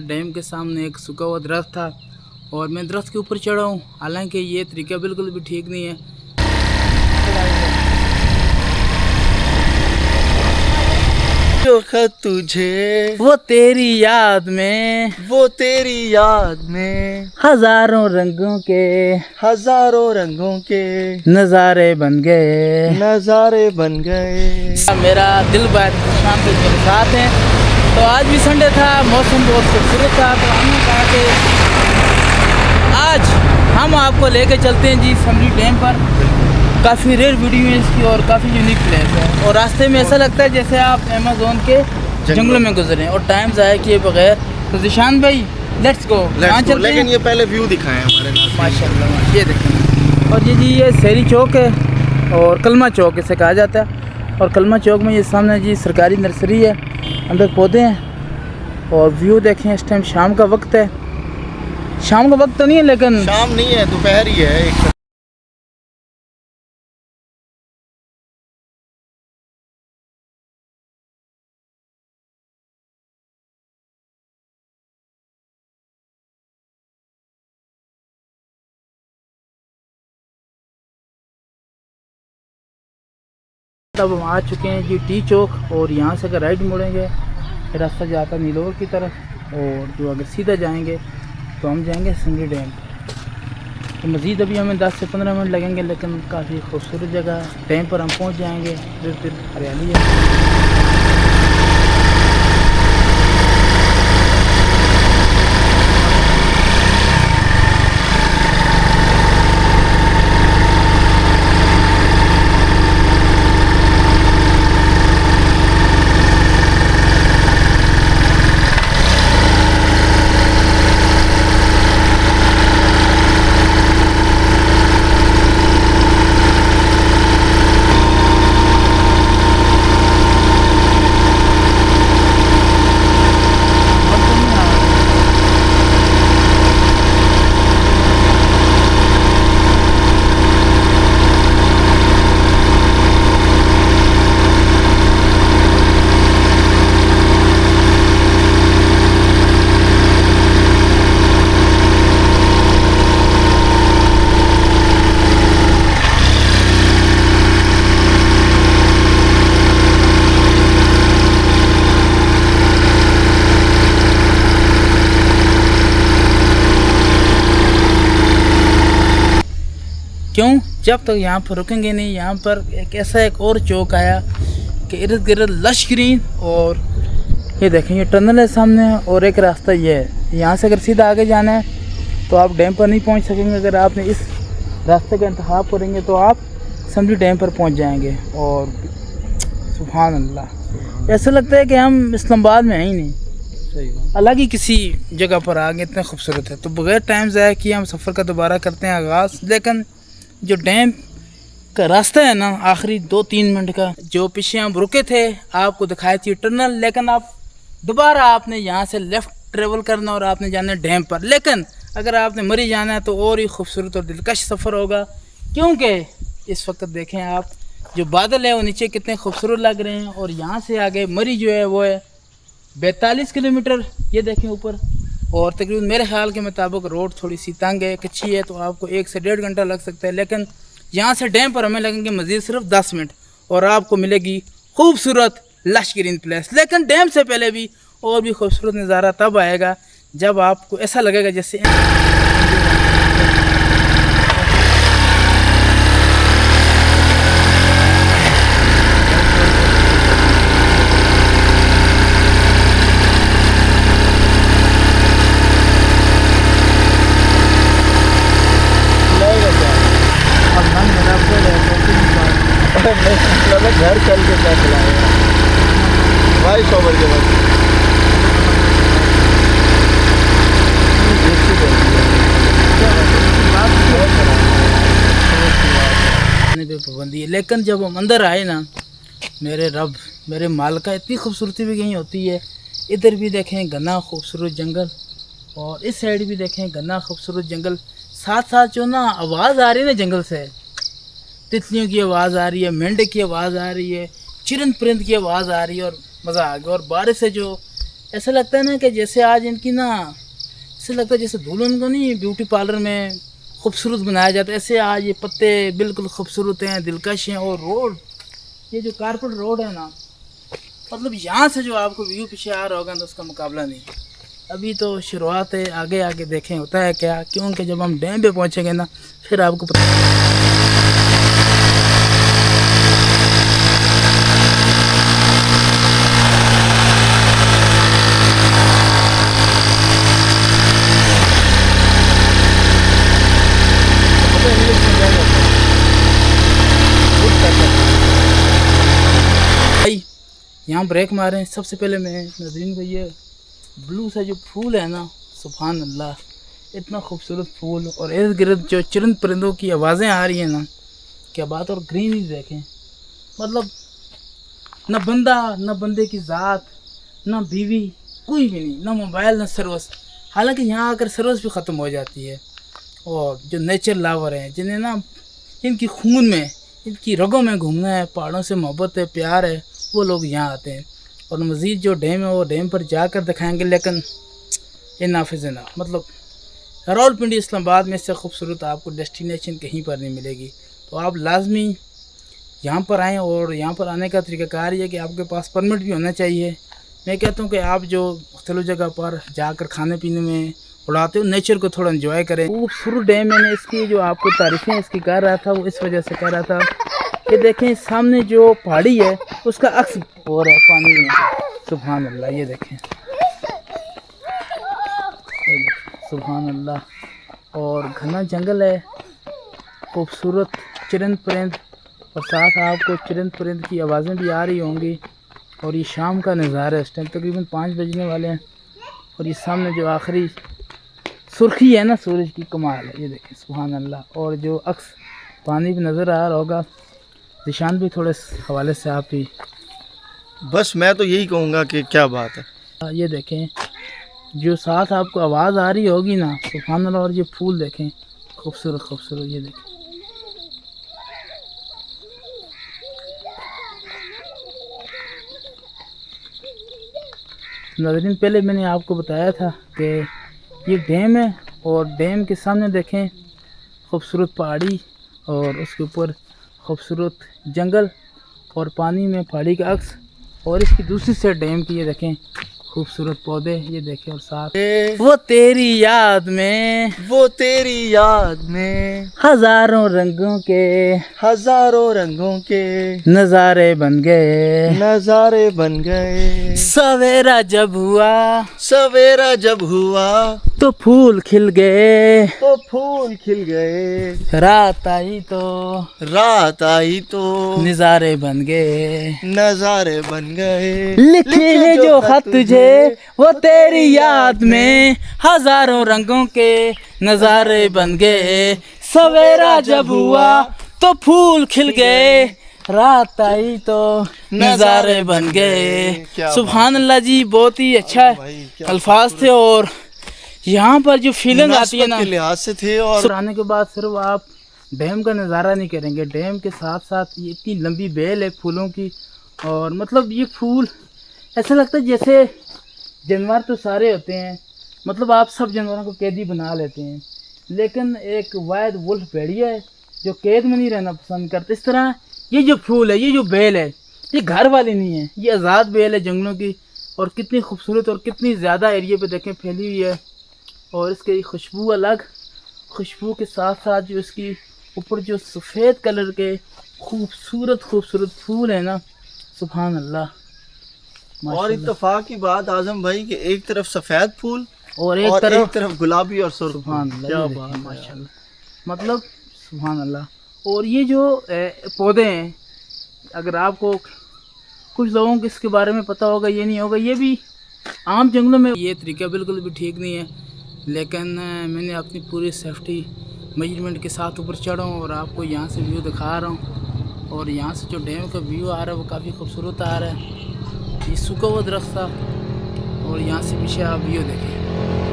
Dam के सामने एक सूखा हुआ दरख्त था और मैं दरख्त के ऊपर चढ़ा हूँ। हालांकि ये तरीका बिल्कुल भी ठीक नहीं है। जो खत तुझे वो तेरी याद में, वो तेरी याद में हजारों रंगों के नज़ारे बन गए। मेरा दिल बात शाम को मेरे साथ है। तो आज भी संडे था, मौसम बहुत खूबसूरत था, तो हमने कहा कि आज हम आपको लेके चलते हैं जी समरी डैम पर। काफ़ी रेयर वीडियो है इसकी और काफ़ी यूनिक प्लेस है और रास्ते में ऐसा लगता है जैसे आप अमेज़न के जंगलों में गुजरे और टाइम ज़ाया किए बगैर। तो जिशान भाई लेट्स गो। लेकिन ये पहले व्यू दिखाएं हमारे नाज़रीन। माशाल्लाह ये देखें। और जी ये शहरी चौक है और कलमा चौक इसे कहा जाता है। और कलमा चौक में ये सामने जी सरकारी नर्सरी है, अंदर पौधे हैं और व्यू देखें। इस टाइम शाम का वक्त है। शाम का वक्त तो नहीं है लेकिन शाम नहीं है, दोपहर ही है। एक तब हम आ चुके हैं जी टी चौक और यहाँ से अगर राइट मुड़ेंगे रास्ता जाता है नीलोर की तरफ और जो अगर सीधा जाएंगे तो हम जाएंगे समरी डैम। तो मज़ीद अभी हमें 10 से 15 मिनट लगेंगे लेकिन काफ़ी खूबसूरत जगह। डैम पर हम पहुँच जाएंगे, फिर हरियाली है। क्यों जब तक यहाँ पर रुकेंगे नहीं। यहाँ पर एक और चौक आया कि इर्द गिर्द लश ग्रीन और ये देखें ये टनल है सामने और एक रास्ता ये है। यहाँ से अगर सीधा आगे जाना है तो आप डैम पर नहीं पहुँच सकेंगे। अगर आपने इस रास्ते का इंतखाब करेंगे तो आप समरी डैम पर पहुँच जाएंगे। और सुभान अल्लाह ऐसा लगता है कि हम इस्लामाबाद में हैं ही नहीं, अलग ही किसी जगह पर आ गए। इतना खूबसूरत है। तो बगैर टाइम ज़ाया किए हम सफ़र का दोबारा करते हैं आगाज़। लेकिन जो डैम का रास्ता है ना आखिरी 2-3 मिनट का, जो पीछे हम रुके थे आपको दिखाई थी टनल, लेकिन आप दोबारा आपने यहाँ से लेफ़्ट ट्रेवल करना और आपने जाना है डैम पर। लेकिन अगर आपने मरी जाना है तो और ही खूबसूरत और दिलकश सफ़र होगा। क्योंकि इस वक्त देखें आप जो बादल है वो नीचे कितने खूबसूरत लग रहे हैं और यहाँ से आगे मरी जो है वो है 42 किलोमीटर। ये देखें ऊपर। और तकरीबन मेरे ख्याल के मुताबिक रोड थोड़ी सी तंग है, कच्ची है, तो आपको 1 से 1.5 घंटा लग सकता है। लेकिन यहाँ से डैम पर हमें लगेंगे मज़ीद सिर्फ 10 मिनट और आपको मिलेगी खूबसूरत लश ग्रीन प्लेस। लेकिन डैम से पहले भी और भी खूबसूरत नज़ारा तब आएगा जब आपको ऐसा लगेगा जैसे घर चल के क्या चलाएगा भाई सोबर के बाद पे पाबंदी है। लेकिन जब हम अंदर आए ना मेरे रब मेरे मालिका, इतनी खूबसूरती भी कहीं होती है। इधर भी देखें घना खूबसूरत जंगल और इस साइड भी देखें घना खूबसूरत जंगल। साथ साथ जो ना आवाज़ आ रही है ना जंगल से, तितलियों की आवाज़ आ रही है, मेंढक की आवाज़ आ रही है, चिरन परिंद की आवाज़ आ रही है और मज़ा आ गया। और बारिश से जो ऐसा लगता है ना कि जैसे आज इनकी ना, ऐसा लगता है जैसे दुल्हन को नहीं ब्यूटी पार्लर में खूबसूरत बनाया जाता है, ऐसे आज ये पत्ते बिल्कुल खूबसूरत हैं, दिलकश हैं। और रोड, ये जो कारपेट रोड है ना, मतलब यहाँ से जो आपको व्यू पीछे आ रहा होगा ना, उसका मुकाबला नहीं। अभी तो शुरुआत है, आगे आगे देखें होता है क्या, क्योंकि जब हम डैम पे पहुँचेंगे ना फिर आपको भाई यहाँ ब्रेक मारें। सबसे पहले मैं नजरीन को ये ब्लू सा जो फूल है ना, सुभान अल्लाह, इतना खूबसूरत फूल, और इर्द गिर्द जो चरिंद परिंदों की आवाज़ें आ रही हैं ना, क्या बात। और ग्रीनरी देखें, मतलब न बंदा, न बंदे की ज़ात, न बीवी, कोई भी नहीं, न मोबाइल, न सर्विस। हालांकि यहाँ आकर सर्विस भी ख़त्म हो जाती है। और जो नेचर लवर हैं, जिन्हें ना इनकी खून में, इनकी रगों में घूमना है, पहाड़ों से मोहब्बत है, प्यार है, वो लोग यहाँ आते हैं। और मज़ीद जो डैम है वो डैम पर जाकर दिखाएंगे, लेकिन ये नाफिज़ है ना, मतलब रावलपिंडी इस्लामाबाद में इससे खूबसूरत आपको डेस्टिनेशन कहीं पर नहीं मिलेगी। तो आप लाजमी यहाँ पर आएँ। और यहाँ पर आने का तरीक़ाकार ये है कि आपके पास परमिट भी होना चाहिए। मैं कहता हूँ कि आप जो मुख्तलिफ़ जगह पर जाकर खाने पीने में उड़ाते हो, नेचर को थोड़ा एंजॉय करें। खूबसूरत डैम, मैंने इसकी जो आपको तारीफ़ें इसकी कर रहा था, वो इस वजह से कह रहा था कि देखें सामने जो पहाड़ी है उसका अक्स हो रहा है पानी में। सुभान अल्लाह, ये देखें, सुभान अल्लाह। और घना जंगल है, खूबसूरत चरिंद परिंद, और साथ आपको चरिंद परिंद की आवाज़ें भी आ रही होंगी। और ये शाम का नज़ारा है, इस टाइम तकरीबन 5 बजने वाले हैं। और ये सामने जो आखिरी सुर्खी है ना सूरज की, कमाल है, ये देखें, सुभान अल्लाह। और जो अक्स पानी भी नज़र आ रहा होगा। निशान भी थोड़े हवाले से आप ही, बस मैं तो यही कहूँगा कि क्या बात है। ये देखें जो साथ आपको आवाज़ आ रही होगी ना, सुभान अल्लाह। और ये फूल देखें, खूबसूरत खूबसूरत, ये देखें। नाज़रीन, पहले मैंने आपको बताया था कि ये डैम है, और डैम के सामने देखें खूबसूरत पहाड़ी, और उसके ऊपर खूबसूरत जंगल, और पानी में पहाड़ी का अक्स, और इसकी दूसरी साइड डैम की ये देखें खूबसूरत पौधे, ये देखें। और साथ वो तेरी याद में, वो तेरी याद में हज़ारों रंगों के, हजारों रंगों के नज़ारे बन गए, नजारे बन गए। सवेरा जब हुआ, सवेरा जब हुआ तो फूल खिल गए, तो फूल खिल गए। रात आई तो, रात आई तो नज़ारे बन गए, नजारे बन गए। लिखे हैं जो खत तुझे, वो तेरी याद में, हज़ारों रंगों के नज़ारे बन गए। सवेरा जब हुआ तो फूल खिल गए, रात आई तो नज़ारे बन गए। सुभान अल्लाह जी, बहुत ही अच्छा अल्फाज थे। और यहाँ पर जो फीलिंग आती है ना, के लिहाज से थे। और आने के बाद सिर्फ आप डैम का नज़ारा नहीं करेंगे, डैम के साथ साथ ये इतनी लंबी बेल है फूलों की। और मतलब ये फूल ऐसा लगता है जैसे, जानवर तो सारे होते हैं, मतलब आप सब जानवरों को कैदी बना लेते हैं, लेकिन एक वाइड वुल्फ भेड़िया है जो कैद में नहीं रहना पसंद करते। इस तरह ये जो फूल है, ये जो बेल है, ये घर वाली नहीं है, ये आज़ाद बेल है जंगलों की। और कितनी खूबसूरत और कितनी ज़्यादा एरिया पे देखें फैली हुई है। और इसकी खुशबू अलग, खुशबू के साथ साथ जो इसकी ऊपर जो सफ़ेद कलर के खूबसूरत खूबसूरत फूल है ना, सुभान अल्लाह। और इत्तेफाक की बात आजम भाई कि एक तरफ सफ़ेद फूल और एक तरफ गुलाबी और सुर्ख। सुभान अल्लाह, क्या ये बात देखिए, है माशाल्लाह, मतलब सुभान अल्लाह। और ये जो पौधे हैं, अगर आपको कुछ लोगों को इसके बारे में पता होगा, ये नहीं होगा, ये भी आम जंगलों में ये तरीका बिल्कुल भी ठीक नहीं है। लेकिन मैंने अपनी पूरी सेफ्टी मेजरमेंट के साथ ऊपर चढ़ा हूँ और आपको यहाँ से व्यू दिखा रहा हूँ। और यहाँ से जो डैम का व्यू आ रहा है वो काफ़ी खूबसूरत आ रहा है। ये सूखा हुआ दरख्त था, और यहाँ से पीछे आप व्यू देखें।